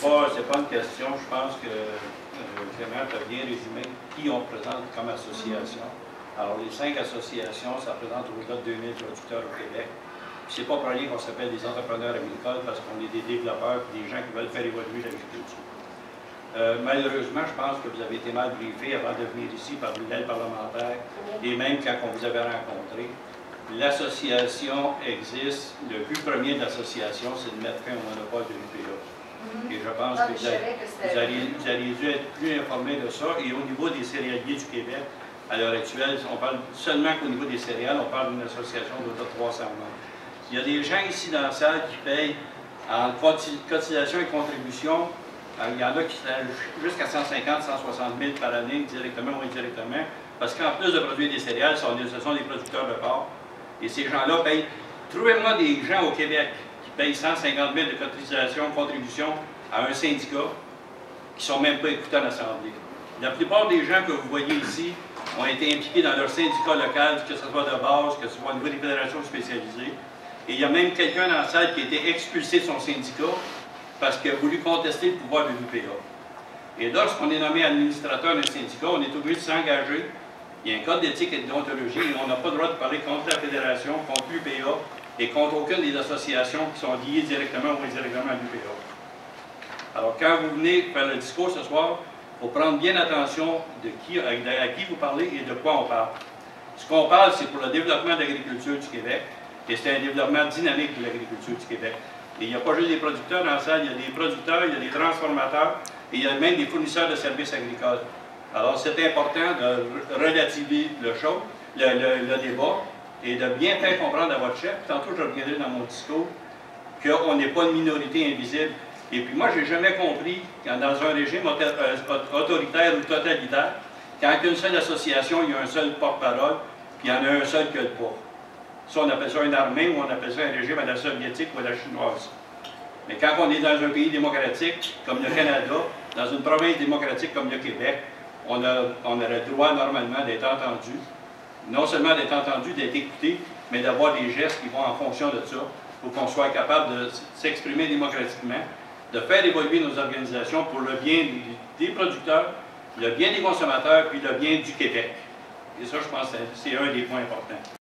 C'est pas une question. Je pense que Clément a bien résumé qui on présente comme association. Alors, les 5 associations, ça représente au-delà de 2000 producteurs au Québec. C'est pas pour rien qu'on s'appelle des entrepreneurs agricoles, parce qu'on est des développeurs et des gens qui veulent faire évoluer l'agriculture. Malheureusement, je pense que vous avez été mal briefé avant de venir ici par l'aide parlementaire, et même quand on vous avait rencontré. L'association existe. Le but premier de l'association, c'est de mettre fin au monopole de l'UPA. Et je pense que vous auriez dû être plus informé de ça. Et au niveau des céréaliers du Québec, à l'heure actuelle, on parle seulement qu'au niveau des céréales, on parle d'une association de 300 membres. Il y a des gens ici dans la salle qui payent en cotisation et contribution. Il y en a qui sont jusqu'à 150, 160 000 par année, directement ou indirectement, parce qu'en plus de produire des céréales, ce sont des producteurs de porc. Et ces gens-là payent. Trouvez-moi des gens au Québec qui payent 150 000 de cotisation, contribution à un syndicat qui ne sont même pas écoutés à l'Assemblée. La plupart des gens que vous voyez ici ont été impliqués dans leur syndicat local, que ce soit de base, que ce soit au niveau des fédérations spécialisées. Et il y a même quelqu'un dans la salle qui a été expulsé de son syndicat parce qu'il a voulu contester le pouvoir de l'UPA. Et lorsqu'on est nommé administrateur d'un syndicat, on est obligé de s'engager. Il y a un code d'éthique et de déontologie et on n'a pas le droit de parler contre la fédération, contre l'UPA et contre aucune des associations qui sont liées directement ou indirectement à l'UPA. Alors, quand vous venez faire le discours ce soir, il faut prendre bien attention à qui vous parlez et de quoi on parle. Ce qu'on parle, c'est pour le développement de l'agriculture du Québec et c'est un développement dynamique de l'agriculture du Québec. Et il n'y a pas juste des producteurs dans la salle, il y a des producteurs, il y a des transformateurs et il y a même des fournisseurs de services agricoles. Alors, c'est important de relativiser le débat et de bien faire comprendre à votre chef. Tantôt, je reviendrai dans mon discours qu'on n'est pas une minorité invisible. Et puis, moi, je n'ai jamais compris quand dans un régime autoritaire ou totalitaire, quand il y a une seule association, il y a un seul porte-parole, puis il y en a un seul qui a le poids. Ça, on appelle ça une armée ou on appelle ça un régime à la soviétique ou à la chinoise. Mais quand on est dans un pays démocratique comme le Canada, dans une province démocratique comme le Québec, on a le droit normalement d'être entendu. Non seulement d'être entendu, d'être écouté, mais d'avoir des gestes qui vont en fonction de ça, pour qu'on soit capable de s'exprimer démocratiquement, de faire évoluer nos organisations pour le bien des producteurs, le bien des consommateurs, puis le bien du Québec. Et ça, je pense que c'est un des points importants.